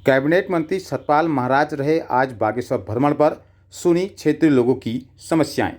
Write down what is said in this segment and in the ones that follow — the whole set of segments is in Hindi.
कैबिनेट मंत्री सतपाल महाराज रहे आज बागेश्वर भ्रमण पर, सुनी क्षेत्रीय लोगों की समस्याएं।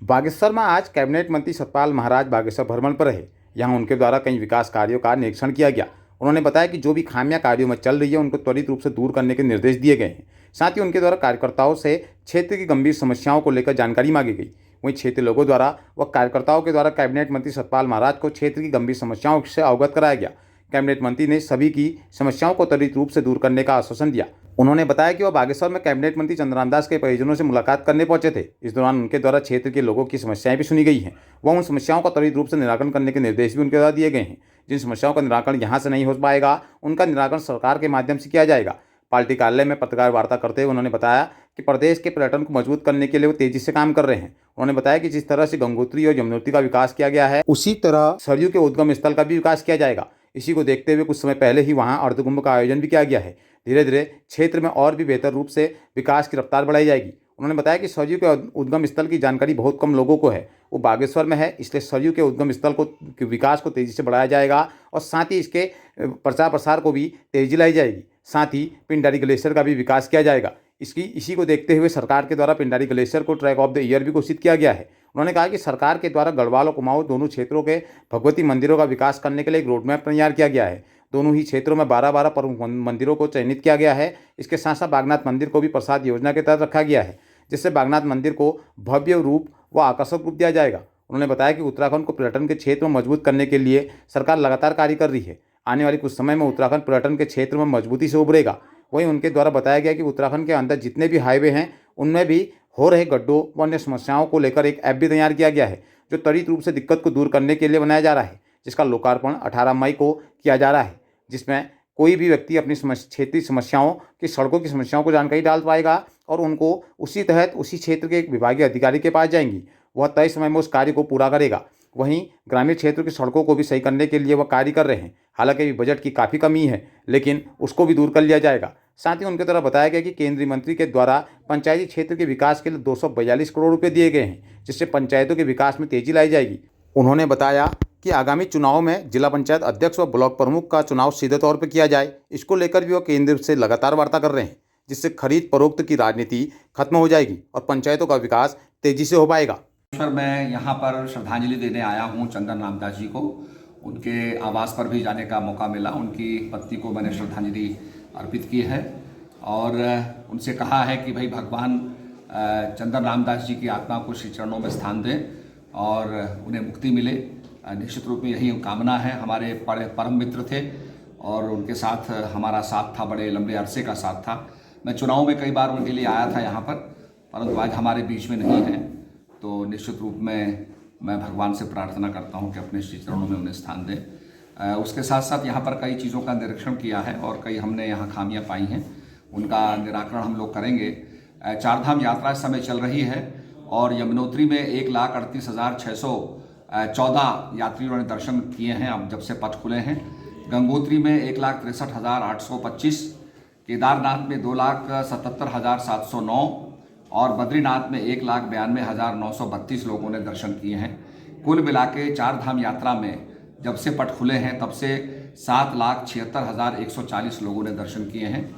बागेश्वर में आज कैबिनेट मंत्री सतपाल महाराज बागेश्वर भ्रमण पर रहे। यहां उनके द्वारा कई विकास कार्यों का निरीक्षण किया गया। उन्होंने बताया कि जो भी खामियां कार्यों में चल रही है उनको त्वरित रूप से दूर करने के निर्देश दिए गए हैं। साथ ही उनके द्वारा कार्यकर्ताओं से क्षेत्र की गंभीर समस्याओं को लेकर जानकारी मांगी गई। वहीं क्षेत्रीय लोगों द्वारा व कार्यकर्ताओं के द्वारा कैबिनेट मंत्री सतपाल महाराज को क्षेत्र की गंभीर समस्याओं से अवगत कराया गया। कैबिनेट मंत्री ने सभी की समस्याओं को त्वरित रूप से दूर करने का आश्वासन दिया। उन्होंने बताया कि वह बागेश्वर में कैबिनेट मंत्री चंद्रराम दास के परिजनों से मुलाकात करने पहुंचे थे। इस दौरान उनके द्वारा क्षेत्र के लोगों की समस्याएं भी सुनी गई हैं। वह उन समस्याओं का त्वरित रूप से निराकरण करने के निर्देश भी उनके द्वारा दिए गए हैं। जिन समस्याओं का निराकरण यहां से नहीं हो पाएगा उनका निराकरण सरकार के माध्यम से किया जाएगा। पार्टी कार्यालय में पत्रकार वार्ता करते हुए उन्होंने बताया कि प्रदेश के पर्यटन को मजबूत करने के लिए वो तेजी से काम कर रहे हैं। उन्होंने बताया कि जिस तरह से गंगोत्री और यमुनोत्री का विकास किया गया है उसी तरह सरयू के उद्गम स्थल का भी विकास किया जाएगा। इसी को देखते हुए कुछ समय पहले ही वहां अर्धकुंभ का आयोजन भी किया गया है। धीरे धीरे क्षेत्र में और भी बेहतर रूप से विकास की रफ्तार बढ़ाई जाएगी। उन्होंने बताया कि सरयू के उद्गम स्थल की जानकारी बहुत कम लोगों को है, वो बागेश्वर में है, इसलिए सरयू के उद्गम स्थल को विकास को तेज़ी से बढ़ाया जाएगा और साथ ही इसके प्रचार प्रसार को भी तेजी लाई जाएगी। साथ ही पिंडारी ग्लेशियर का भी विकास किया जाएगा। इसी को देखते हुए सरकार के द्वारा पिंडारी ग्लेशियर को ट्रैक ऑफ द ईयर भी घोषित किया गया है। उन्होंने कहा कि सरकार के द्वारा गढ़वाल और कुमाऊं दोनों क्षेत्रों के भगवती मंदिरों का विकास करने के लिए एक रोडमैप तैयार किया गया है। दोनों ही क्षेत्रों में 12-12 प्रमुख मंदिरों को चयनित किया गया है। इसके साथ साथ बागनाथ मंदिर को भी प्रसाद योजना के तहत रखा गया है, जिससे बागनाथ मंदिर को भव्य रूप व आकर्षक रूप दिया जाएगा। उन्होंने बताया कि उत्तराखंड को पर्यटन के क्षेत्र में मजबूत करने के लिए सरकार लगातार कार्य कर रही है। आने वाले कुछ समय में उत्तराखंड पर्यटन के क्षेत्र में मजबूती से उभरेगा। वहीं उनके द्वारा बताया गया कि उत्तराखंड के अंदर जितने भी हाईवे हैं उनमें भी हो रहे गड्ढों व अन्य समस्याओं को लेकर एक ऐप भी तैयार किया गया है, जो त्वरित रूप से दिक्कत को दूर करने के लिए बनाया जा रहा है, जिसका लोकार्पण 18 मई को किया जा रहा है, जिसमें कोई भी व्यक्ति अपनी क्षेत्रीय समस्याओं की सड़कों की समस्याओं को जानकारी डाल पाएगा और उनको उसी तहत उसी क्षेत्र के एक विभागीय अधिकारी के पास जाएंगी। वह तय समय में उस कार्य को पूरा करेगा। वहीं ग्रामीण क्षेत्र की सड़कों को भी सही करने के लिए वह कार्य कर रहे हैं। हालांकि अभी बजट की काफ़ी कमी है, लेकिन उसको भी दूर कर लिया जाएगा। साथ ही उनके द्वारा बताया गया कि केंद्रीय मंत्री के द्वारा पंचायती क्षेत्र के विकास के लिए 242 करोड़ रुपए दिए गए हैं, जिससे पंचायतों के विकास में तेजी लाई जाएगी। उन्होंने बताया कि आगामी चुनाव में जिला पंचायत अध्यक्ष व ब्लॉक प्रमुख का चुनाव सीधे तौर पर किया जाए, इसको लेकर भी वह केंद्र से लगातार वार्ता कर रहे हैं, जिससे खरीद फरोख्त की राजनीति खत्म हो जाएगी और पंचायतों का विकास तेजी से हो पाएगा। सर, मैं यहाँ पर श्रद्धांजलि देने आया हूँ चंदन राम दास जी को। उनके आवास पर भी जाने का मौका मिला। उनकी पत्नी को मैंने श्रद्धांजलि अर्पित की है और उनसे कहा है कि भाई भगवान चंदन राम दास जी की आत्मा को श्री चरणों में स्थान दें और उन्हें मुक्ति मिले। निश्चित रूप में यही कामना है। हमारे परम मित्र थे और उनके साथ हमारा साथ था, बड़े लंबे अरसे का साथ था। मैं चुनाव में कई बार उनके लिए आया था यहाँ पर, परंतु आज हमारे बीच में नहीं है। तो निश्चित रूप में मैं भगवान से प्रार्थना करता हूँ कि अपने श्री चरणों में उन्हें स्थान दें। उसके साथ साथ यहाँ पर कई चीज़ों का निरीक्षण किया है और कई हमने यहाँ खामियाँ पाई हैं, उनका निराकरण हम लोग करेंगे। चारधाम यात्रा इस समय चल रही है और यमुनोत्री में 1,38,614 यात्रियों ने दर्शन किए हैं अब जब से पथ खुले हैं। गंगोत्री में 1,63,825, केदारनाथ में 2,77,709 और बद्रीनाथ में 1,92,932 लोगों ने दर्शन किए हैं। कुल मिला के चारधाम यात्रा में जब से पट खुले हैं तब से 7,76,140 लोगों ने दर्शन किए हैं।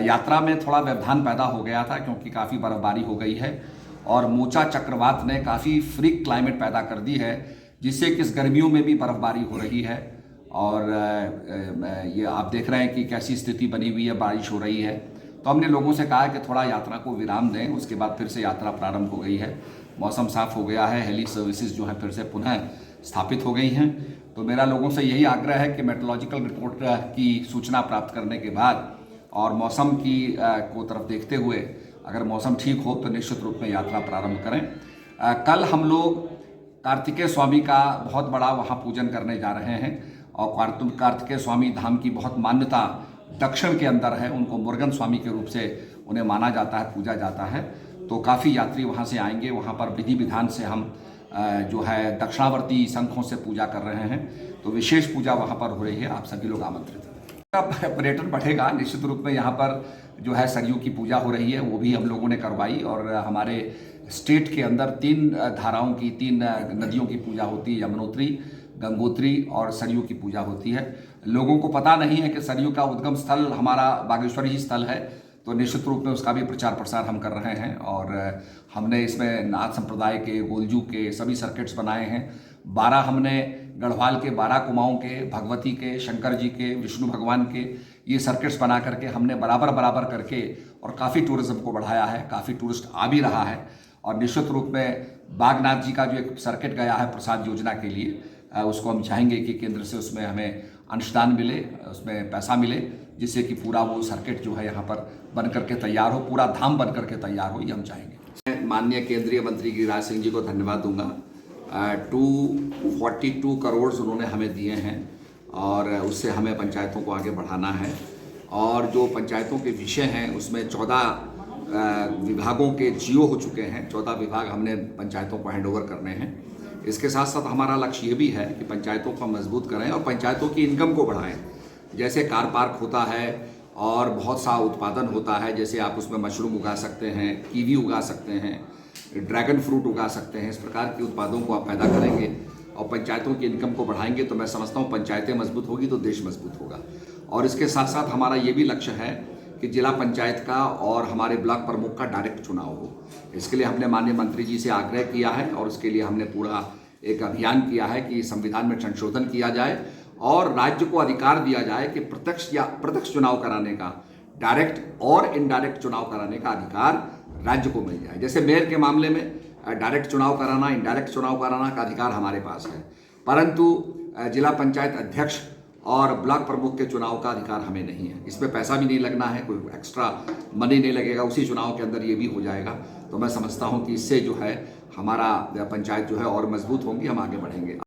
यात्रा में थोड़ा व्यवधान पैदा हो गया था क्योंकि काफ़ी बर्फबारी हो गई है और मोचा चक्रवात ने काफ़ी फ्रीक क्लाइमेट पैदा कर दी है, जिससे कि इस गर्मियों में भी बर्फबारी हो रही है और ये आप देख रहे हैं कि कैसी स्थिति बनी हुई है, बारिश हो रही है। तो हमने लोगों से कहा कि थोड़ा यात्रा को विराम दें। उसके बाद फिर से यात्रा प्रारंभ हो गई है। मौसम साफ हो गया है, हेली सर्विसेज जो है फिर से पुनः स्थापित हो गई हैं। तो मेरा लोगों से यही आग्रह है कि मेट्रोलॉजिकल रिपोर्ट की सूचना प्राप्त करने के बाद और मौसम की को तरफ देखते हुए अगर मौसम ठीक हो तो निश्चित रूप में यात्रा प्रारंभ करें। कल हम लोग कार्तिकेय स्वामी का बहुत बड़ा वहाँ पूजन करने जा रहे हैं और कार्तिकेय स्वामी धाम की बहुत मान्यता दक्षिण के अंदर है। उनको मुरुगन स्वामी के रूप से उन्हें माना जाता है, पूजा जाता है। तो काफ़ी यात्री वहाँ से आएंगे। वहाँ पर विधि विधान से हम जो है दक्षिणावर्ती शंखों से पूजा कर रहे हैं। तो विशेष पूजा वहाँ पर हो रही है। आप सभी लोग आमंत्रित हैं। पर्यटन बढ़ेगा निश्चित रूप में। यहाँ पर जो है सरयू की पूजा हो रही है, वो भी हम लोगों ने करवाई और हमारे स्टेट के अंदर 3 धाराओं की 3 नदियों की पूजा होती है, यमुनोत्री, गंगोत्री और सरयू की पूजा होती है। लोगों को पता नहीं है कि सरयू का उद्गम स्थल हमारा बागेश्वर ही स्थल है, तो निश्चित रूप में उसका भी प्रचार प्रसार हम कर रहे हैं। और हमने इसमें नाथ संप्रदाय के, गोलजू के सभी सर्किट्स बनाए हैं। 12 हमने गढ़वाल के 12 कुमाऊं के, भगवती के, शंकर जी के, विष्णु भगवान के ये सर्किट्स बना करके हमने बराबर करके और काफ़ी टूरिज्म को बढ़ाया है। काफ़ी टूरिस्ट आ भी रहा है। और निश्चित रूप में बागनाथ जी का जो एक सर्किट गया है प्रसाद योजना के लिए, उसको हम चाहेंगे कि केंद्र से उसमें हमें अंशदान मिले, उसमें पैसा मिले, जिससे कि पूरा वो सर्किट जो है यहाँ पर बन करके तैयार हो, पूरा धाम बन करके तैयार हो, ये हम चाहेंगे। माननीय केंद्रीय मंत्री गिरिराज सिंह जी को धन्यवाद दूंगा। 242 करोड़ उन्होंने हमें दिए हैं और उससे हमें पंचायतों को आगे बढ़ाना है। और जो पंचायतों के विषय हैं उसमें 14 विभागों के जियो हो चुके हैं। 14 विभाग हमने पंचायतों को हैंड ओवर करने हैं। इसके साथ साथ हमारा लक्ष्य ये भी है कि पंचायतों को मजबूत करें और पंचायतों की इनकम को बढ़ाएं। जैसे कार पार्क होता है और बहुत सा उत्पादन होता है, जैसे आप उसमें मशरूम उगा सकते हैं, कीवी उगा सकते हैं, ड्रैगन फ्रूट उगा सकते हैं। इस प्रकार के उत्पादों को आप पैदा करेंगे और पंचायतों की इनकम को बढ़ाएंगे तो मैं समझता हूँ पंचायतें मजबूत होगी तो देश मजबूत होगा। और इसके साथ साथ हमारा ये भी लक्ष्य है कि जिला पंचायत का और हमारे ब्लॉक प्रमुख का डायरेक्ट चुनाव हो। इसके लिए हमने माननीय मंत्री जी से आग्रह किया है और उसके लिए हमने पूरा एक अभियान किया है कि संविधान में संशोधन किया जाए और राज्य को अधिकार दिया जाए कि प्रत्यक्ष चुनाव कराने का, डायरेक्ट और इनडायरेक्ट चुनाव कराने का अधिकार राज्य को मिल जाए। जैसे मेयर के मामले में डायरेक्ट चुनाव कराना, इनडायरेक्ट चुनाव कराना का अधिकार हमारे पास है, परंतु जिला पंचायत अध्यक्ष और ब्लॉक प्रमुख के चुनाव का अधिकार हमें नहीं है। इसमें पैसा भी नहीं लगना है, कोई एक्स्ट्रा मनी नहीं लगेगा, उसी चुनाव के अंदर ये भी हो जाएगा। तो मैं समझता हूँ कि इससे जो है हमारा पंचायत जो है और मजबूत होंगी, हम आगे बढ़ेंगे।